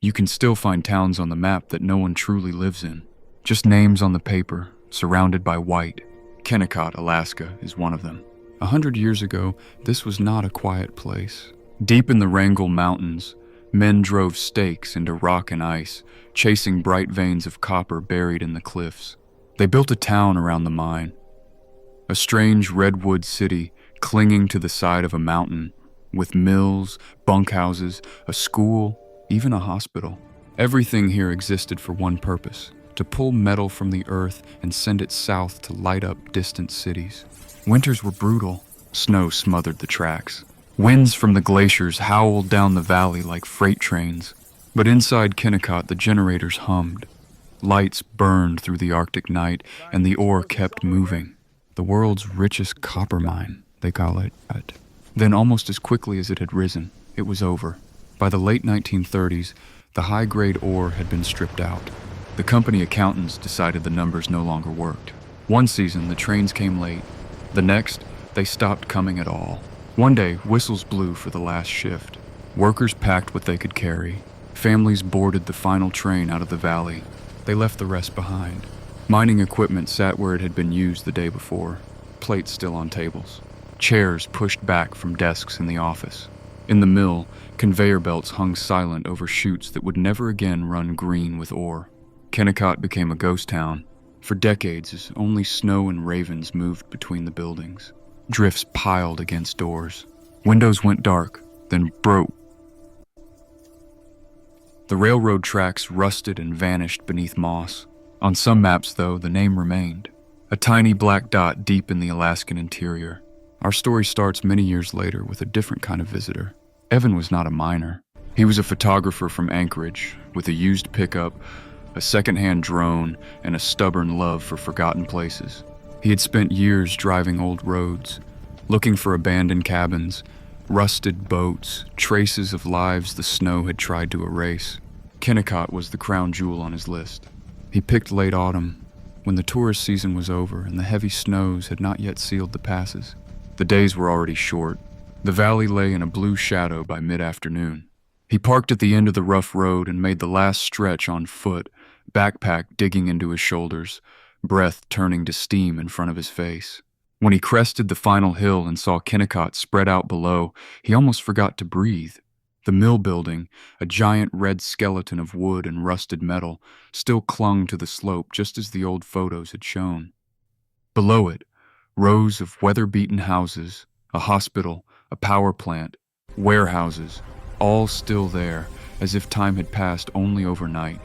You can still find towns on the map that no one truly lives in. Just names on the paper, surrounded by white. Kennecott, Alaska, is one of them. 100 years ago, this was not a quiet place. Deep in the Wrangell Mountains, men drove stakes into rock and ice, chasing bright veins of copper buried in the cliffs. They built a town around the mine, a strange redwood city clinging to the side of a mountain, with mills, bunkhouses, a school, even a hospital. Everything here existed for one purpose: to pull metal from the earth and send it south to light up distant cities. Winters were brutal. Snow smothered the tracks. Winds from the glaciers howled down the valley like freight trains. But inside Kennecott, the generators hummed. Lights burned through the Arctic night, and the ore kept moving. The world's richest copper mine, they call it. Then, almost as quickly as it had risen, it was over. By the late 1930s, the high-grade ore had been stripped out. The company accountants decided the numbers no longer worked. One season, the trains came late. The next, they stopped coming at all. One day, whistles blew for the last shift. Workers packed what they could carry. Families boarded the final train out of the valley. They left the rest behind. Mining equipment sat where it had been used the day before, plates still on tables. Chairs pushed back from desks in the office. In the mill, conveyor belts hung silent over chutes that would never again run green with ore. Kennecott became a ghost town. For decades, only snow and ravens moved between the buildings. Drifts piled against doors. Windows went dark, then broke. The railroad tracks rusted and vanished beneath moss. On some maps, though, the name remained. A tiny black dot deep in the Alaskan interior. Our story starts many years later with a different kind of visitor. Evan was not a miner. He was a photographer from Anchorage, with a used pickup, a second-hand drone, and a stubborn love for forgotten places. He had spent years driving old roads, looking for abandoned cabins, rusted boats, traces of lives the snow had tried to erase. Kennecott was the crown jewel on his list. He picked late autumn, when the tourist season was over and the heavy snows had not yet sealed the passes. The days were already short. The valley lay in a blue shadow by mid-afternoon. He parked at the end of the rough road and made the last stretch on foot, backpack digging into his shoulders, breath turning to steam in front of his face. When he crested the final hill and saw Kennecott spread out below, he almost forgot to breathe. The mill building, a giant red skeleton of wood and rusted metal, still clung to the slope just as the old photos had shown. Below it, rows of weather-beaten houses, a hospital, a power plant, warehouses, all still there, as if time had passed only overnight.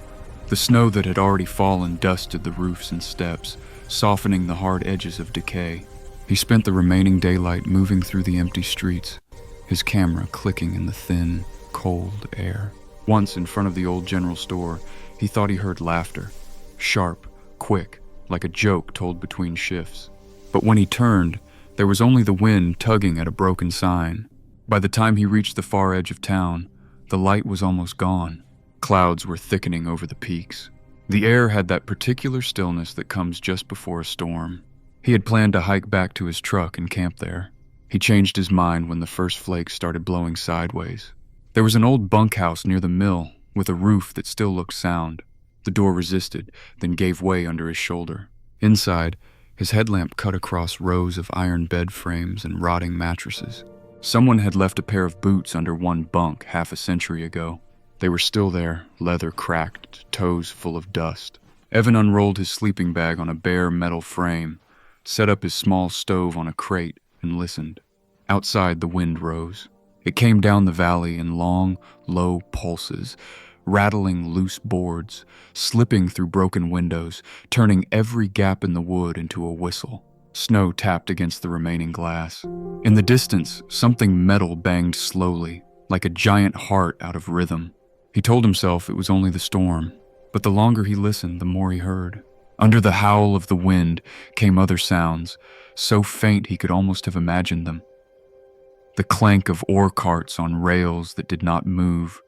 The snow that had already fallen dusted the roofs and steps, softening the hard edges of decay. He spent the remaining daylight moving through the empty streets, his camera clicking in the thin, cold air. Once, in front of the old general store, he thought he heard laughter, sharp, quick, like a joke told between shifts. But when he turned, there was only the wind tugging at a broken sign. By the time he reached the far edge of town, the light was almost gone. Clouds were thickening over the peaks. The air had that particular stillness that comes just before a storm. He had planned to hike back to his truck and camp there. He changed his mind when the first flakes started blowing sideways. There was an old bunkhouse near the mill with a roof that still looked sound. The door resisted, then gave way under his shoulder. Inside, his headlamp cut across rows of iron bed frames and rotting mattresses. Someone had left a pair of boots under one bunk half a century ago. They were still there, leather cracked, toes full of dust. Evan unrolled his sleeping bag on a bare metal frame, set up his small stove on a crate, and listened. Outside, the wind rose. It came down the valley in long, low pulses, rattling loose boards, slipping through broken windows, turning every gap in the wood into a whistle. Snow tapped against the remaining glass. In the distance, something metal banged slowly, like a giant heart out of rhythm. He told himself it was only the storm, but the longer he listened, the more he heard. Under the howl of the wind came other sounds, so faint he could almost have imagined them. The clank of ore carts on rails that did not move,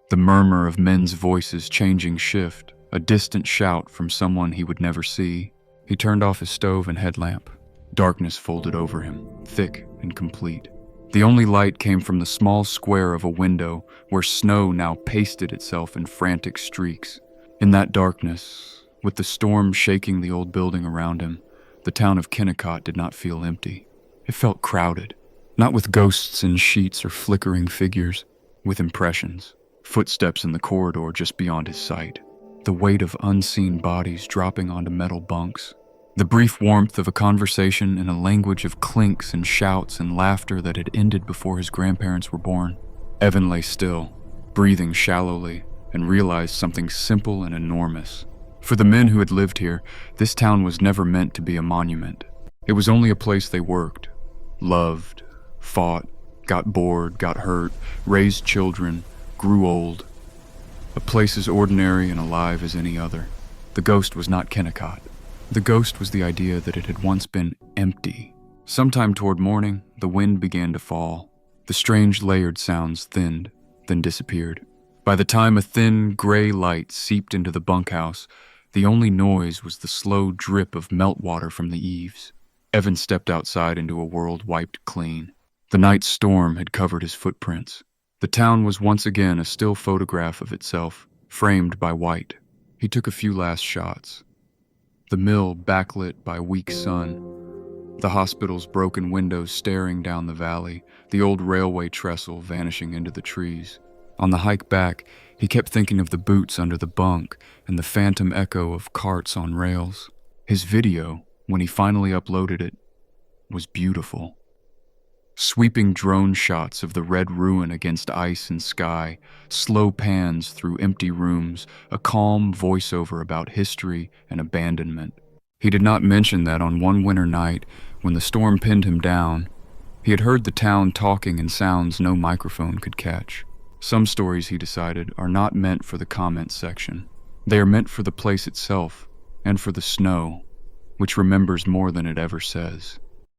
the murmur of men's voices changing shift, a distant shout from someone he would never see. He turned off his stove and headlamp. Darkness folded over him, thick and complete. The only light came from the small square of a window where snow now pasted itself in frantic streaks. In that darkness, with the storm shaking the old building around him, the town of Kennecott did not feel empty. It felt crowded, not with ghosts in sheets or flickering figures, with impressions, footsteps in the corridor just beyond his sight, the weight of unseen bodies dropping onto metal bunks, the brief warmth of a conversation in a language of clinks and shouts and laughter that had ended before his grandparents were born. Evan lay still, breathing shallowly, and realized something simple and enormous. For the men who had lived here, this town was never meant to be a monument. It was only a place they worked, loved, fought, got bored, got hurt, raised children, grew old. A place as ordinary and alive as any other. The ghost was not Kennecott. The ghost was the idea that it had once been empty. Sometime toward morning, the wind began to fall. The strange layered sounds thinned, then disappeared. By the time a thin, gray light seeped into the bunkhouse, the only noise was the slow drip of meltwater from the eaves. Evan stepped outside into a world wiped clean. The night storm had covered his footprints. The town was once again a still photograph of itself, framed by white. He took a few last shots. The mill backlit by weak sun, the hospital's broken windows staring down the valley, the old railway trestle vanishing into the trees. On the hike back, he kept thinking of the boots under the bunk and the phantom echo of carts on rails. His video, when he finally uploaded it, was beautiful. Sweeping drone shots of the red ruin against ice and sky, slow pans through empty rooms, a calm voiceover about history and abandonment. He did not mention that on one winter night, when the storm pinned him down, he had heard the town talking in sounds no microphone could catch. Some stories, he decided, are not meant for the comments section. They are meant for the place itself, and for the snow, which remembers more than it ever says.